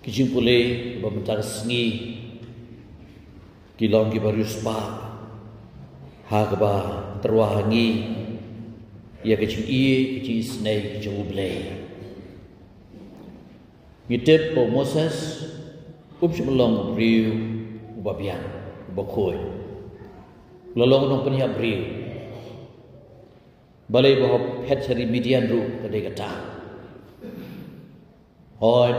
kijing pule babentar sengi kilong kibarius pa hagba terwahangi ya kijing kijing snake kijing ublay ngitip po Moses semelong riu ubabian ubakhoy lalong nong peniap riu balai bahwa pet sari Midian ru kadai kata hoi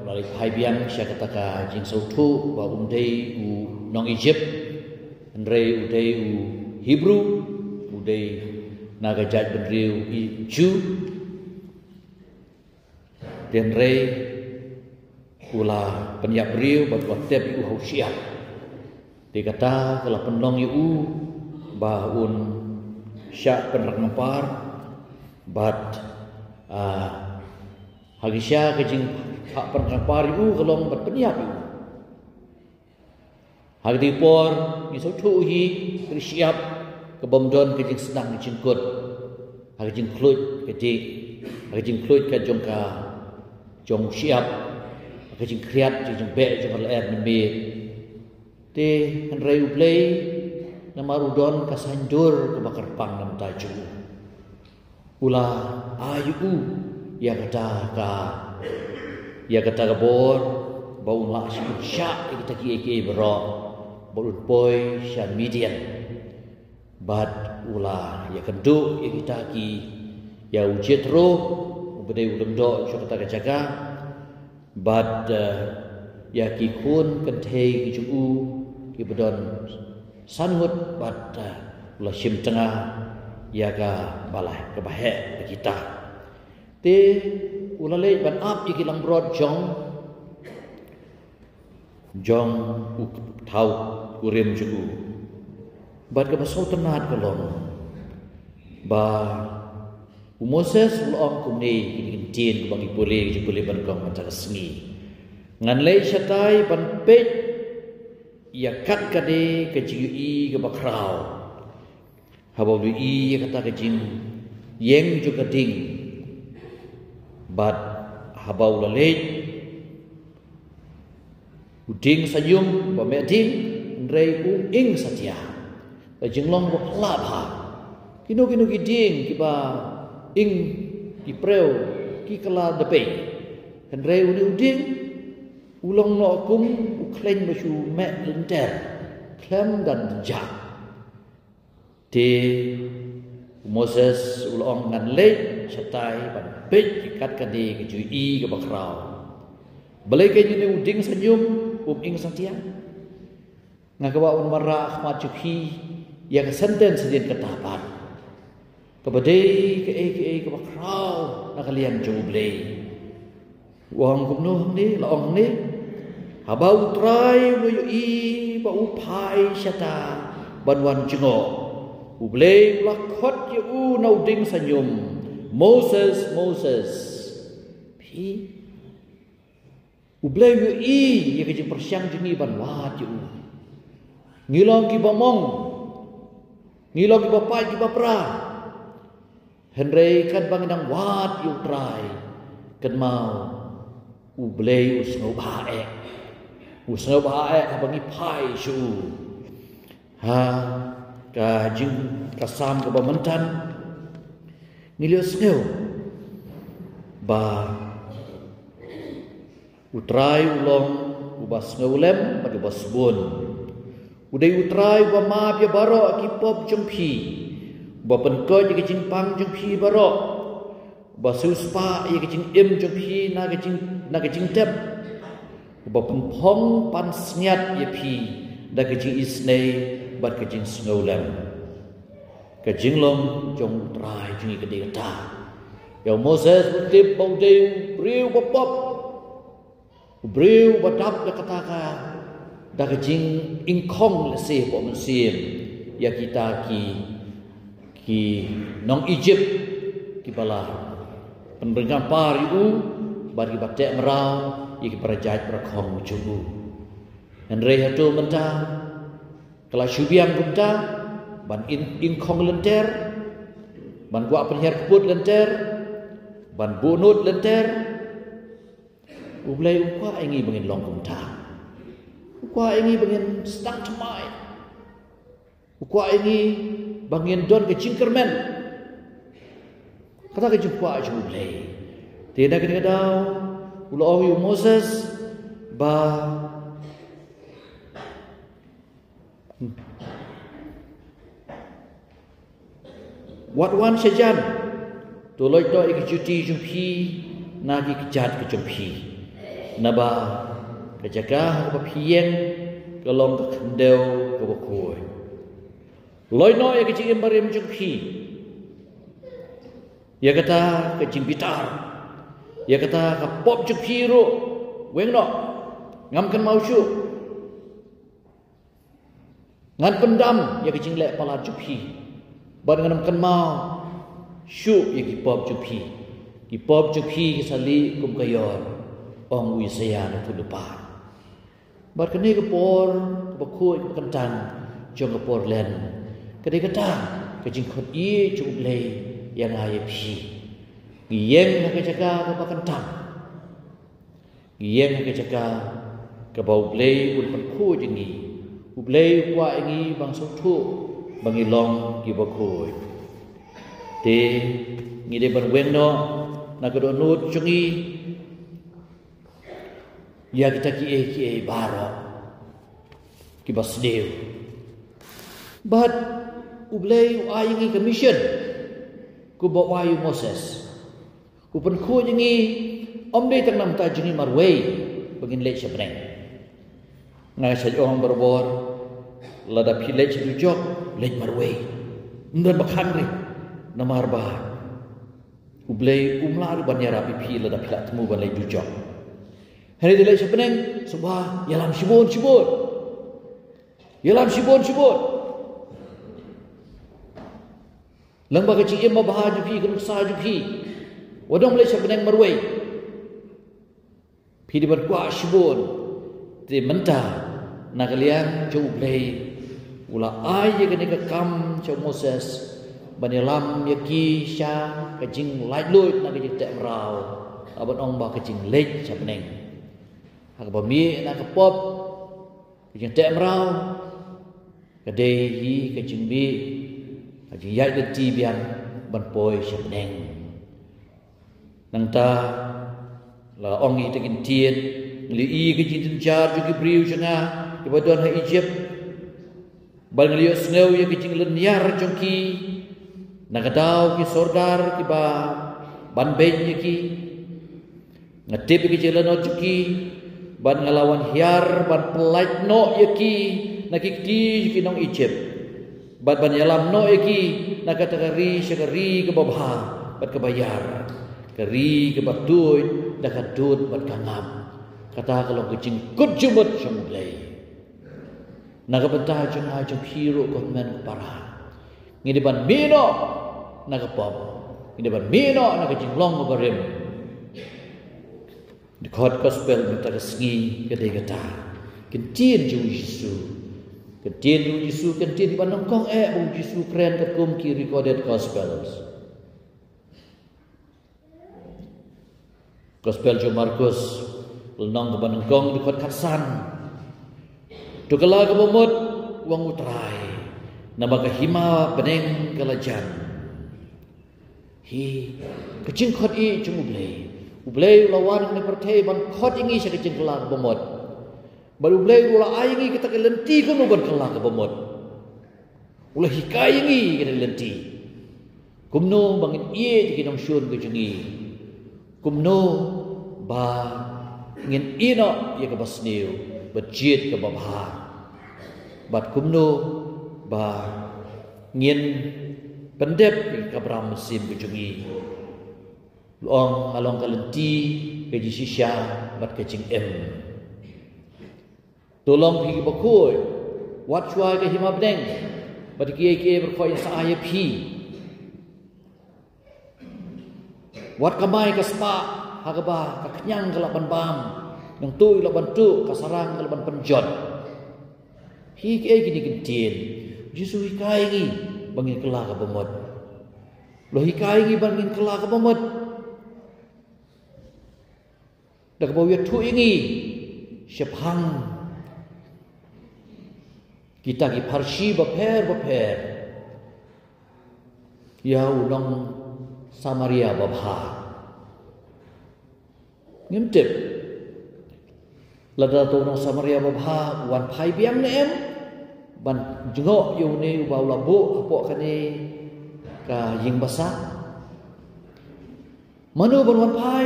lalai pai biang sya kata ka jing sautu ba umdei u nong Egypt ndrei udei u Hebrew udei naga jat benriu i Jew dan rei ula peniap riu bat tep u Hosea dikata kalau penong u ba un syak penrak ngempar bat hagisya kejing hak penrak ngempar u kelong bat peniap u hagdi por ni sautu hi siap kebomdon kejing senang jingkut hagijing klut kejing hagijing klut ka jongka jong siap hagijing kriat jing be jong ler nemi te henrei ublei namarudon kasandur kebakar pang nam taju ula ayu ya kata kabor bau la syak kita ki bro bolun boy syan Midian bad ula ya kenduk ya kita ki ya ujetro ubedai ulengdo kata kajaga bad ya ki kun kentei ki ju ki bedon sanhut bad ula sim tengah ya ka balai ke bahe kita te ula le ban ap ki lang brod jong u thau urim ju bad ke basau tenat kelon ba Moses ulong kumni tin bagi boleh berkong macam sengi ngan lei syatai ban pet ya kat kade ke jiui ke bakrau habau i kata ke jing yeng juga ding bad habau lalej uding sayum ba meding ndrei ing satia jinglong bo labha kino giding kiba ing kipreu ki kala depe henrei uding ulong no kum uklen basu me lenter klem dan ja te Moses ulong ngan le satai ban pej kat kade ke jui ke bakrau balai ke ni uding senyum ing satia ngakawa un marah majuki yang senten sedin ketapan kebedai ke bakrau nakalian jublei wang kumno ni laong ni habau trai lu i ba upai syata banwan jengo ublei lakot ye u nauding senyum Moses pi ublei lu i ye ke persyang jengi banwat ye ngilong ki bomong ngilong ki bapai ki bapra henrei kan bangdang wat yu trai kan mau ublei usngau bae abangi pai shu ha ka jing kasam ke bamantan ngilios ngeu ba utrai ulong ubas ngeulem bagi basbun udai utrai ba ma pia baro ki pop jengpi ba penko ji jing pang jengpi baro ba suspa ye jing im jengpi na jing tep ba penpong pan snyat ye pi da jing isnei ba jing snolem ka jing long jong utrai jing ke deta ya Moses tip bau deu briu ba pop briu ba dap da kataka da jing ingkong le se po mensim ya kita ki nong Egypt ki bala penrengan pariu bagi batek merau iki perajat berkhong jubu dan rehatu menta kala syubiang gumta ban ingkong lenter ban gua penher kebut lenter ban bunut lenter Ublay ukwa ingi bangin long kumta. Ukwa ingi bangin stang temai. Ukwa ingi bangin don ke cingkermen. Kata ke jumpa aja ublay. Tidak kena daw ulah yu Moses ba Watwan sejan toloi to ikjuti jumpi nagi kejat ke jumpi naba kejaga ke pieng kelong ke kendeu ke bokoi loi no ikji embarim jumpi ya kata ke jimbitar ya kata ke pop jumpi ro weng no ngamkan mau syu ngan pendam ya ke jinglek pala jumpi Ban nganam kan mau syuk ya kipop jupi sali kum kayor ong wi saya na tu depan bat kene ke por bakoi kentang jong ke por len kene kata ke jing khot i chung le yang ai phi ngiyeng ke jaga ke kentang ngiyeng ke jaga ke bau ble un pan khu jingi u ble kwa ngi bang so thu bangilong kibakoi te ngide berweng no nagadonut chungi ya kita ki baro kibasdeu but ublay ayingi commission ku bawayu Moses ku penku jingi omde tang nam ta jingi marway bagin le sebeneng ngai sa ong berbor lada pilej dujok lej marway ndan bakhan ri namar ba ublay umlar banyara pipi lada pilak temu ban lej dujok hari dilej sebeneng subah yalam sibun lang ba kecik em bah jupi kun sa jupi wadong lej sebeneng marway pi di berkwa sibun te menta nakalian jo ublay ula ai ye kene ka kam cho Moses banelam ye ki sha ka jing lai lui na ke te rao aban ong ba ka jing lej chapneng ha ba mi na ka pop ke jing te rao ka de hi ka jing bi ka jing yai de ti bian ban poi chapneng nang ta la ong i te kin tien li i ke jing jar ju ki briu changa ke badon ha Egypt Balngelio sneu ya kicing lenyar jongki nagadau ki sordar ki ba ban ben ki ngatip ki jalan ojuki ban ngalawan hiar ban pelait no yaki nakikti ki nong Egypt ban yalam no yaki nakatakari syakari ke babha bat kebayar kari ke batut dakadut bat kangam kata kalau kicing kujumut syamulai Nagabantah jeng ajeng hero komen para. Ngideban mino nagapop. Ngideban mino nagajing long barim. The court gospel minta kesengi kedai kata. Kentien jeng Yesu. Kentien jeng Yesu kentien di bandang kong bung Yesu keren terkum ki recorded gospels. Gospel jeng Markus lenong ke bandang kong di court katsan. Tukala kebomot wang utrai nama kahima beneng kalajan hi kecing khot i chung ublay lawan ne pertei ban khot ingi sa kecing kala kebomot baru ublay ula aingi kita ke lenti kono ban kala kebomot ula hikai ingi kita lenti kumno bangin ie kinong syun ke jungi kumno ba ngin ino ye ke basniu bejit ke babha bat kumno ba ngin pendep ke bram mesim kejungi luang along kalenti ke jisisya bat kecing tolong pi bakoi wat chua ke himabdeng bat kie berkoi sa ayep hi wat kamai ke spa hagaba ka kenyang ke laban bam yang tu laban tu kasarang laban penjot hi ke gini gentien Yesu hikai gi bangin kela ka bomot lo hikai gi bangin kela ka bomot dak bawia tu ingi syapang kita ki parsi baper ya unang Samaria babha ngimtip lada to unang Samaria babha wan phai biang ne em ban jengok yu ne bau labu apok kane ka ying basa manu ban wan phai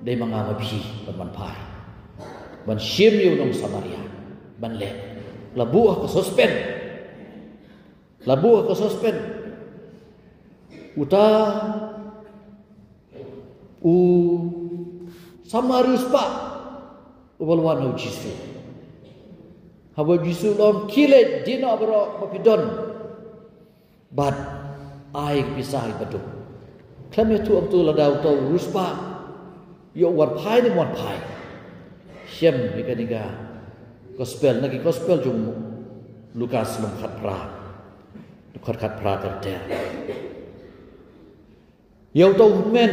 dei manga ma phi ban wan phai ban shim yu unang Samaria ban le labu ka suspend uta u samarus pa walwan Jisu haba Jisu lom kile dina bro papidon bad ai pisah betul kami tu am tu ladau tu ruspa yo wan pai ni wan pai siem nikaniga gospel nagi gospel jung Lukas lom khat pra ter Yau tahu men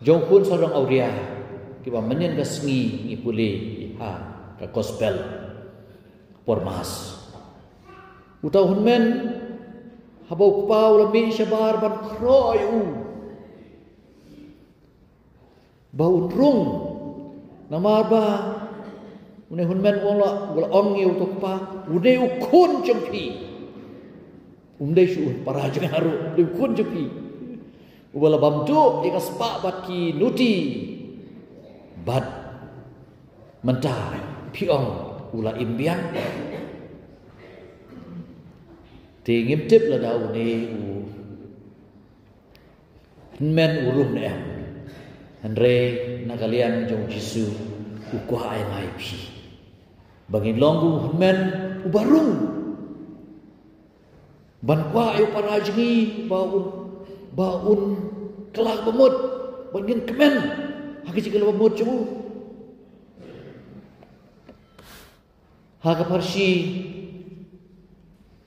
jong pun sarang auria kiba menen ka sngi ngi puli ha ka gospel pormas utau men habau pau lami syabar ban kroy bau rung namar ba une hun men wala ong yu to pa une ukun jengpi shu para jeng haru ukun jengpi wala bamdu ika spa bat ki nuti bat mentah piong ula imbiang tingim tip la dau ne men urum ne andre nakalian jong Jisu ukwa ai ngai pi bangin longgu men ubarung ban kwa ayo parajngi baun kelak bemut bangin kemen haki cikal bemut cu haka parsi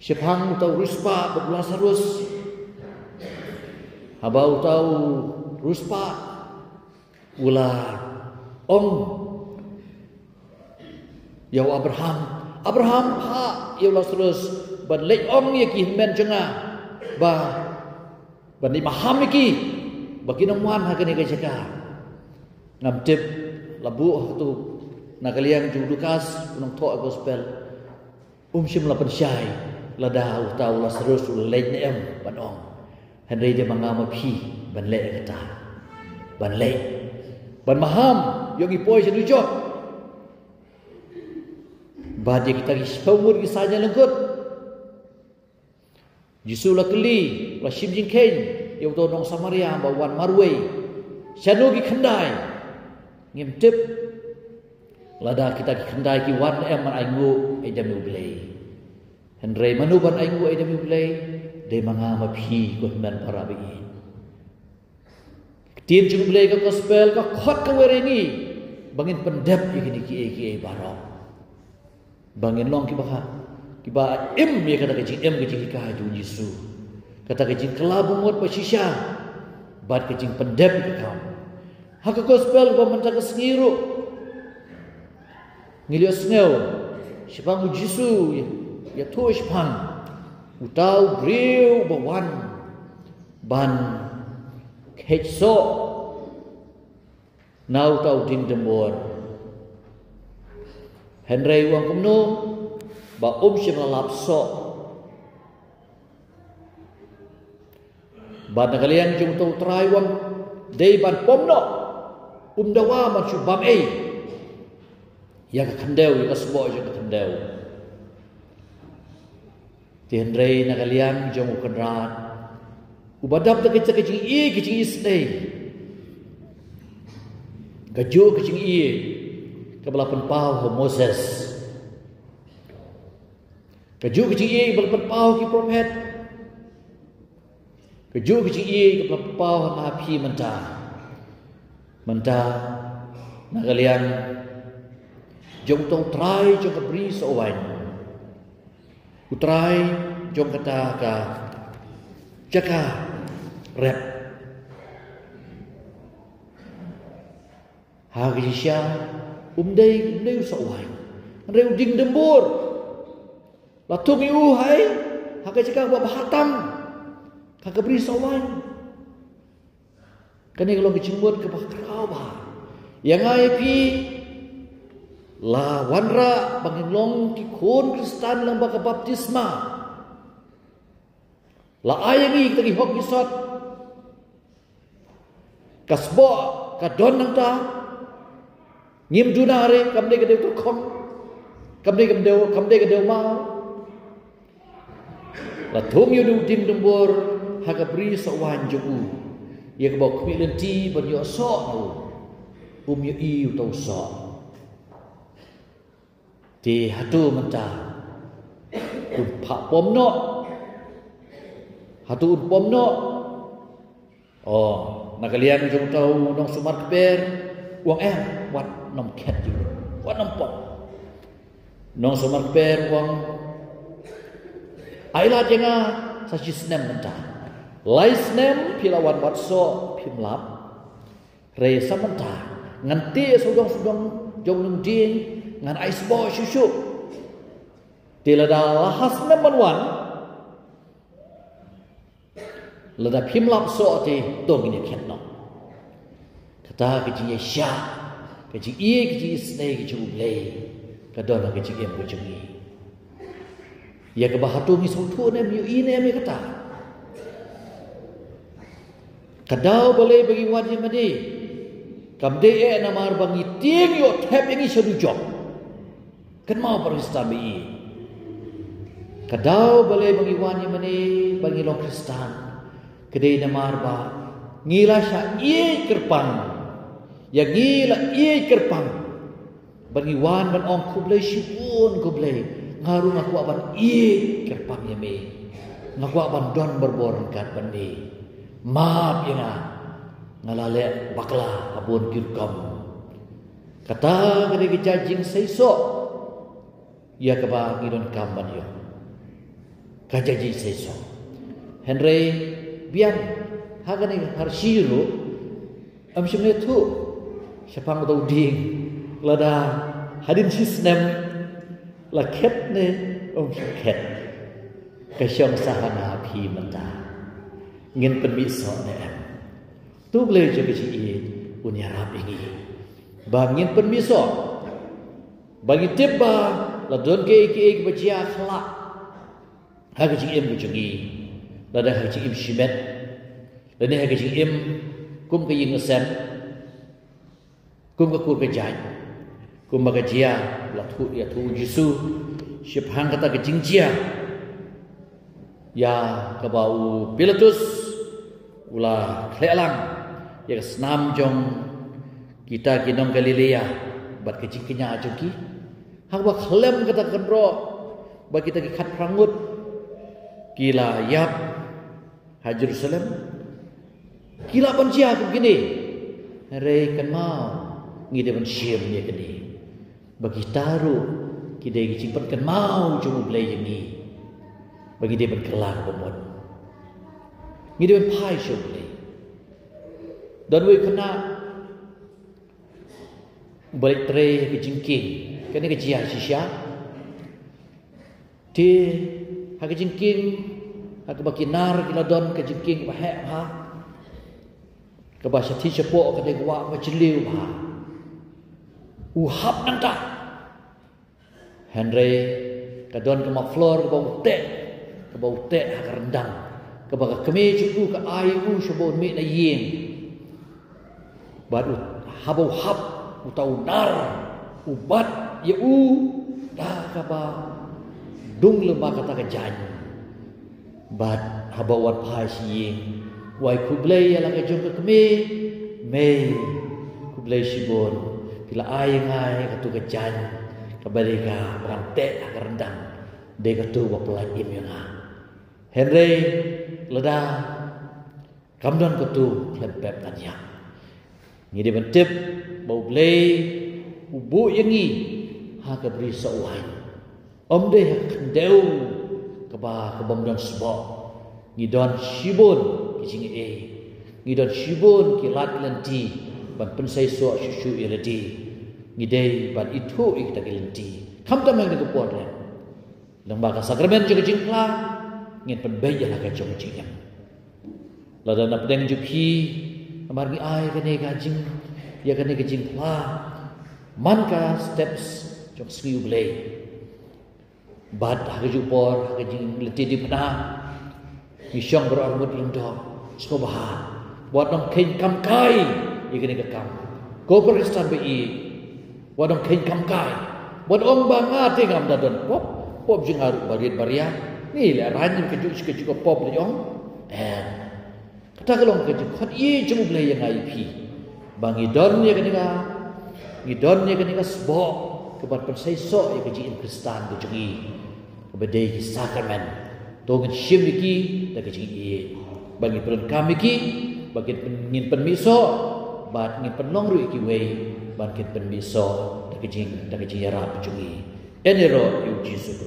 syepang utau ruspa berbelas harus habau utau ruspa ula ong yau Abraham ha yau Lazarus ban lek ong yaki men jengah ba bani maham iki bagi namuan hakani ka jaka ngamtip labu tu nakaliang jung Lukas unang to gospel shim la pensyai lada utau Lazarus lek ne em banong handai de mangama phi ban lek kata ban lek ban maham yogi poi sedujo badi kita semur kisahnya lengkut Jisu la keli la shim jing ken yau to nong Samaria ba wan marwei shanugi khandai ngim tip lada kita ki khandai ki wan em man aingu ai dam ublei henrei manu ban aingu ai dam ublei de manga ma phi ko man parabi tin jung ublei ka gospel ka khot ka wereni bangin pendep ikini ki barok bangin long ki baka kiba im ya kata kecing im kecing ka ju Jisu kata kecing kelabu ngot pasisya bat kecing pendep ke kam hak gospel ba mentak sengiru ngilio sneu sipang Jisu ya tu sipang utau briu bawan ban ketso nau tau ding dembor Henry wang kumno ba shim lapso ba nakalian jung tau trai wang dei ban pomno dawa man chu bam ei ya ka khandeu ya sbo je ka khandeu tien rei nakalian jung kanrat ubadap ta kecing is dei gaju kecing kebelapan pau Moses Keju kecil berpau ki prophet. Keju kecil berpau nabi mentah. Nak kalian jom tong try jom beri seowan. Utrai jom kata ka jaka rep. Hagisya umdai usawai. Reu ding dembur. Latung iu hai hakajika buat bahatam. Kagak beri sawai. Kani kalau kecembur ke bakrau bah. Yang ai pi la wanra bangilong ki kon Kristen lang baka baptisma. La ayangi kita ki hok isot. Kasbo kadon nang ta. Ngim dunare kamde gede tu kom. Kamde gede mau. La thum yu dim dembur hagabri sawan jugu. Ia kebau kemilenti banyo sok tu. Yu iu tau sok. Di hatu mentah. Pak pom no. Hatu pom no. Oh, nak kalian jom tahu nong sumar keber. Uang wat nom ket juga. Wat nom pom. Nong sumar keber uang. Ailah jangan saji senem mentah. Lai senem pilawan watso pimlap. Resa mentah. Nganti sudong jong nung ding ngan ais bo susu. Tilada lahas nemanwan. Lada pimlap so ti dong ini ketno. Kata keji sya, keji keji snei keji ublei. Kadona keji em keji. Ya kebahatu mi sautu ne mi ini mi kata. Kadau boleh bagi wadi madi. Kamde namar bangi tiang yo tap ini sedujok. Kan mau Kristen bi. Kadau boleh bagi wadi madi bagi lo Kristen. Kedai namar ba ngila sya kerpang. Ya ngila kerpang. Bagi wan ban ong kublai shipun kublai. Ngaru ngaku aban kerpang ya me. Ngaku aban don berboran kat bandi. Maaf ya na. Ngalale bakla abun kirkam. Kata kena kejajing seisok. Ya keba ngidon kamban yo. Kajajing seisok. Henry biar hagani harsiru. Amsyumne tu. Siapang tau ding. Lada hadin sistem. Laket ne ket. Kasyong sahana api mentah. Ngin penmisok ne em. Tu boleh juga si unyarap ini. Bangin penmisok. Bagi tiba ladon ke bajia khalak. Haji em bujugi. Lada haji im shimet. Lada haji im kum ke yingsen. Kum ke kur ke jai. Kum bagajia latu ya tu jisu. Syibhang kata ke jingjia. Ya kebau Pilatus ulah klelang. Ya senam jong kita kinong Galilea bat keciknya ajuki. Hang bak khlem kata kendro bak kita kikat prangut kila yap ha Jerusalem kila pancia begini re kan mau ngide ban syem ya kini bagi taru kide gicimpat kan mau jong blay ini bagi dia ban kelar bomon ngide ban pai syem dan we kena balik tre ke jingking kena ke jia sisya ti ha ke jingking ha ke bakinar kila don ke jingking ba ha ke bahasa ti sepo ke de wa ma celiu ha uhap nang ta Henry ke don ke ma flor ke bau te ha ke rendang ke ba keme cuku ke ai sebo mi na yin baru habau hab utau nar ubat ya dah kaba dung lemba kata kejan bad habawat phasi wai kublai ala ke jong ke me kublai sibon bila ai ngai katu kejan kabarika berante agar rendang de katu wapelan imyanga Henry leda kamdon katu lebeb tanya ni dia bentip bau blay ubu yangi ha ka beri sawai om de kendeu ka ba ka bom don sbo ni don shibun ki jing ni don shibun ki lat lanti ban pensai so shu irati ngidei ban itu kita gelenti kam tamang de pot le lembaga sakramen juga jingkla ngin pen beja la ka jong jingam la dan apdeng jupi amargi ai kene ka jing ya kene ka jingkla man ka steps jong skriu blei bad ha ju por ha jing leti di pna mi syong berarmut lendo skobaha buat nong kain kam kai ikene ka kam ko Kristan bi wadong kain kam kai buat ong bangat ngam dadon pop jing aru bariat baria ni le ranjim ke ju pop le ong kata kelong ke ju khot ye jemu ble yang ai pi bangi don ye kene ka ngidon ye kene ka sbo kebat persai so ye ke ji Kristan ke jungi kebedai ki sakramen tongen shimiki da ke ji bagi peron kami ki bagi ngin penmiso bat ngin penong ru ki wei ban kin penmiso da ke ji ya ra jungi enero yu Yesus